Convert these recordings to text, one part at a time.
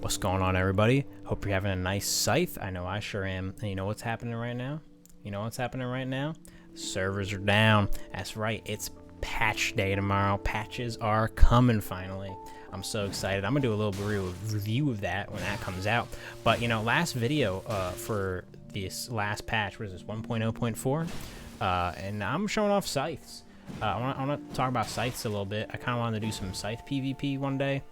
What's going on, everybody? Hope you're having a nice Scythe. I know I sure am. And you know what's happening right now? You know what's happening right now? Servers are down. That's right, it's patch day tomorrow. Patches are coming finally. I'm so excited. I'm gonna do a little review of that when that comes out. But you know, last video for this last patch, what is this, 1.0.4? And I'm showing off Scythes. I want to talk about Scythes a little bit. I kind of wanted to do some Scythe PvP one day.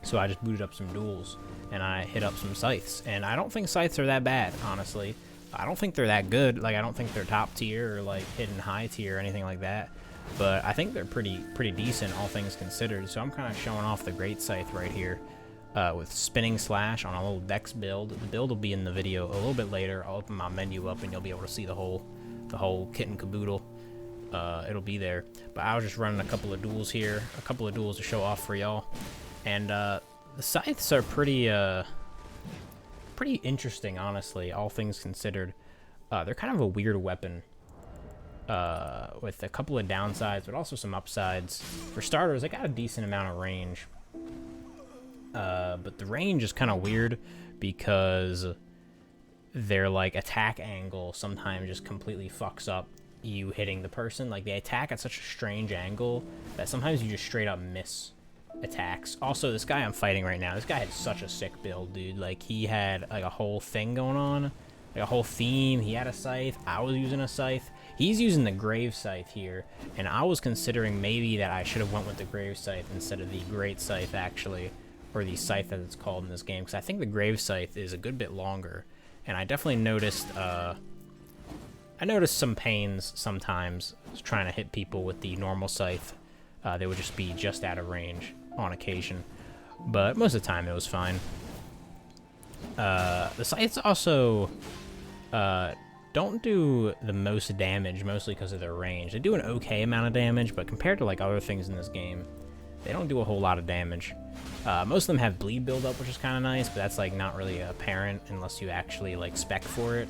So I just booted up some duels, and I hit up some Scythes. And I don't think Scythes are that bad, honestly. I don't think they're that good. Like, I don't think they're top tier or, like, hidden high tier or anything like that. But I think they're pretty decent, all things considered. So I'm kind of showing off the great Scythe right here with Spinning Slash on a little Dex build. The build will be in the video a little bit later. I'll open my menu up, and you'll be able to see the whole kit and caboodle. It'll be there. But I was just running a couple of duels here, a couple of duels to show off for y'all. And the Scythes are pretty interesting, honestly, all things considered. They're kind of a weird weapon with a couple of downsides, but also some upsides. For starters, they got a decent amount of range. But the range is kind of weird because their, like, attack angle sometimes just completely fucks up you hitting the person. Like, they attack at such a strange angle that sometimes you just straight up miss attacks. Also, this guy I'm fighting right now, this guy had such a sick build, dude. Like, he had like a whole thing going on, like a whole theme. He had a scythe. I was using a scythe. He's using the grave scythe here, and I was considering maybe that I should have went with the grave scythe instead of the great scythe, actually, or the scythe as it's called in this game, because I think the grave scythe is a good bit longer. And I definitely noticed some pains sometimes trying to hit people with the normal scythe. They would just be just out of range on occasion, but most of the time it was fine. The Scythes also don't do the most damage, mostly because of their range. They do an okay amount of damage, but compared to like other things in this game, they don't do a whole lot of damage. Most of them have bleed buildup, which is kind of nice, but that's like not really apparent unless you actually like spec for it.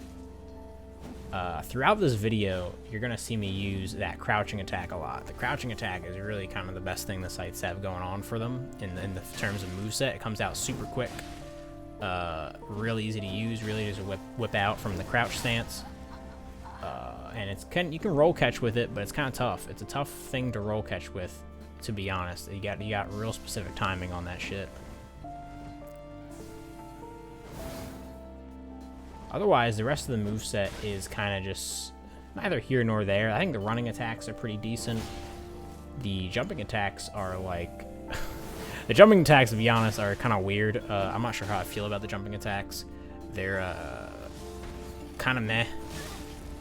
Throughout this video, you're going to see me use that crouching attack a lot. The crouching attack is really kind of the best thing the Scythes have going on for them in the terms of moveset. It comes out super quick, really easy to use, really easy to whip out from the crouch stance. And you can roll catch with it, but it's kind of tough. It's a tough thing to roll catch with, to be honest. You got real specific timing on that shit. Otherwise, the rest of the moveset is kind of just neither here nor there. I think the running attacks are pretty decent. The jumping attacks are like... the jumping attacks, to be honest, are kind of weird. I'm not sure how I feel about the jumping attacks. They're kind of meh.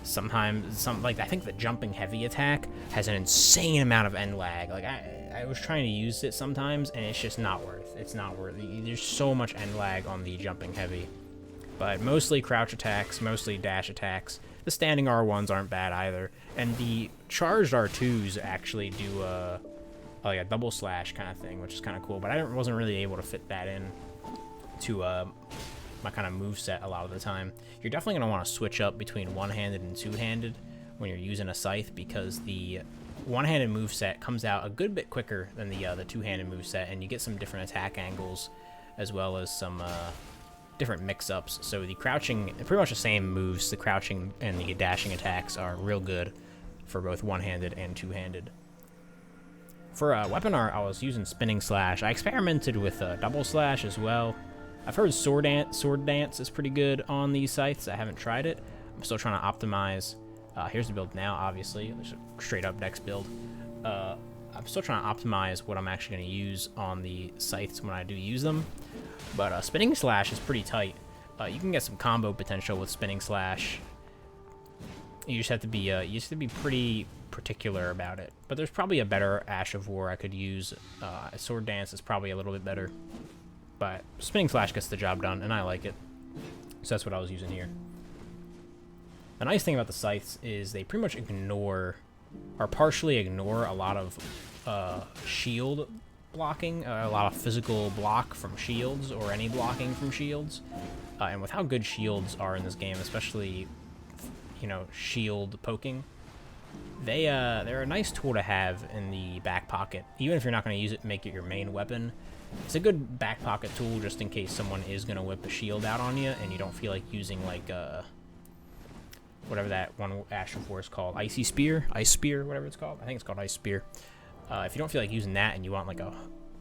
Sometimes, I think the jumping heavy attack has an insane amount of end lag. Like, I was trying to use it sometimes, and it's just not worth. It's not worth. There's so much end lag on the jumping heavy. But mostly crouch attacks, mostly dash attacks. The standing R1s aren't bad either. And the charged R2s actually do like a double slash kind of thing, which is kind of cool. But I wasn't really able to fit that in to my kind of moveset a lot of the time. You're definitely going to want to switch up between one-handed and two-handed when you're using a scythe, because the one-handed moveset comes out a good bit quicker than the two-handed moveset, and you get some different attack angles as well as some... different mix-ups. So the crouching, pretty much the same moves, the crouching and the dashing attacks are real good for both one-handed and two-handed. For weapon art, I was using Spinning Slash. I experimented with Double Slash as well. I've heard Sword Dance is pretty good on these Scythes. I haven't tried it. I'm still trying to optimize. Here's the build now, obviously. There's a straight-up Dex build. I'm still trying to optimize what I'm actually going to use on the Scythes when I do use them. But Spinning Slash is pretty tight. You can get some combo potential with Spinning Slash. You just have to be pretty particular about it. But there's probably a better Ash of War I could use. Sword Dance is probably a little bit better. But Spinning Slash gets the job done, and I like it. So that's what I was using here. The nice thing about the Scythes is they pretty much ignore, or partially ignore, a lot of shield blocking, a lot of physical block from shields, or any blocking from shields. And with how good shields are in this game, especially, you know, shield poking, they're a nice tool to have in the back pocket. Even if you're not going to use it, make it your main weapon, It's a good back pocket tool just in case someone is going to whip a shield out on you and you don't feel like using, like, whatever that one Astral Force is called. Icy Spear? Ice Spear, whatever it's called. I think it's called Ice Spear. If you don't feel like using that and you want, like, a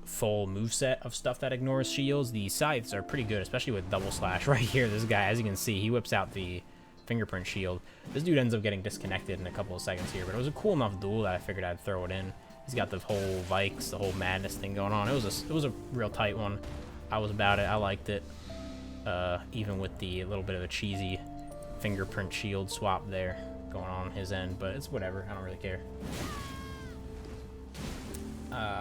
full moveset of stuff that ignores shields, the Scythes are pretty good, especially with double slash. Right here, this guy, as you can see, he whips out the fingerprint shield. This dude ends up getting disconnected in a couple of seconds here, but it was a cool enough duel that I figured I'd throw it in. He's got the whole Vikes, the whole madness thing going on. It was a real tight one. I was about it. I liked it, even with the little bit of a cheesy fingerprint shield swap there going on his end, but it's whatever. I don't really care.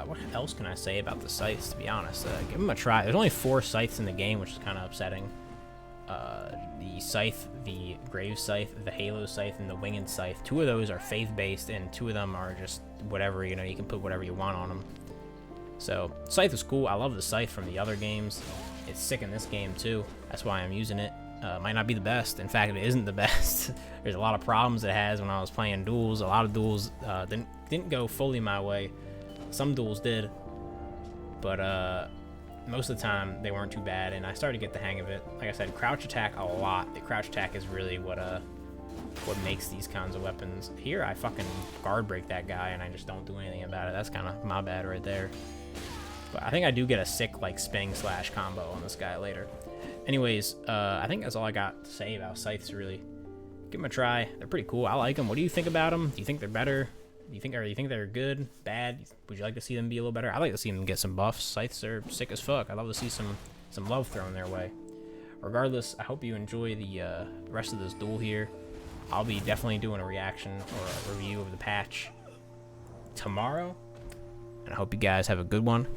What else can I say about the Scythes, to be honest? Give them a try. There's only 4 Scythes in the game, which is kind of upsetting. The Scythe, the Grave Scythe, the Halo Scythe, and the Winged Scythe. 2 of those are faith-based, and 2 of them are just whatever, you know, you can put whatever you want on them. So, Scythe is cool. I love the Scythe from the other games. It's sick in this game, too. That's why I'm using it. Might not be the best. In fact, it isn't the best. There's a lot of problems it has when I was playing duels. A lot of duels didn't go fully my way. Some duels did, but most of the time they weren't too bad, and I started to get the hang of it. Like I said, crouch attack a lot. The crouch attack is really what makes these kinds of weapons. Here, I fucking guard break that guy, and I just don't do anything about it. That's kind of my bad right there. But I think I do get a sick, like, spinning slash combo on this guy later. Anyways, I think that's all I got to say about Scythes, really. Give them a try. They're pretty cool. I like them. What do you think about them? Do you think they're better? Do you think they're good, bad? Would you like to see them be a little better? I'd like to see them get some buffs. Scythes are sick as fuck. I'd love to see some love thrown their way. Regardless, I hope you enjoy the rest of this duel here. I'll be definitely doing a reaction or a review of the patch tomorrow. And I hope you guys have a good one.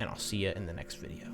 And I'll see you in the next video.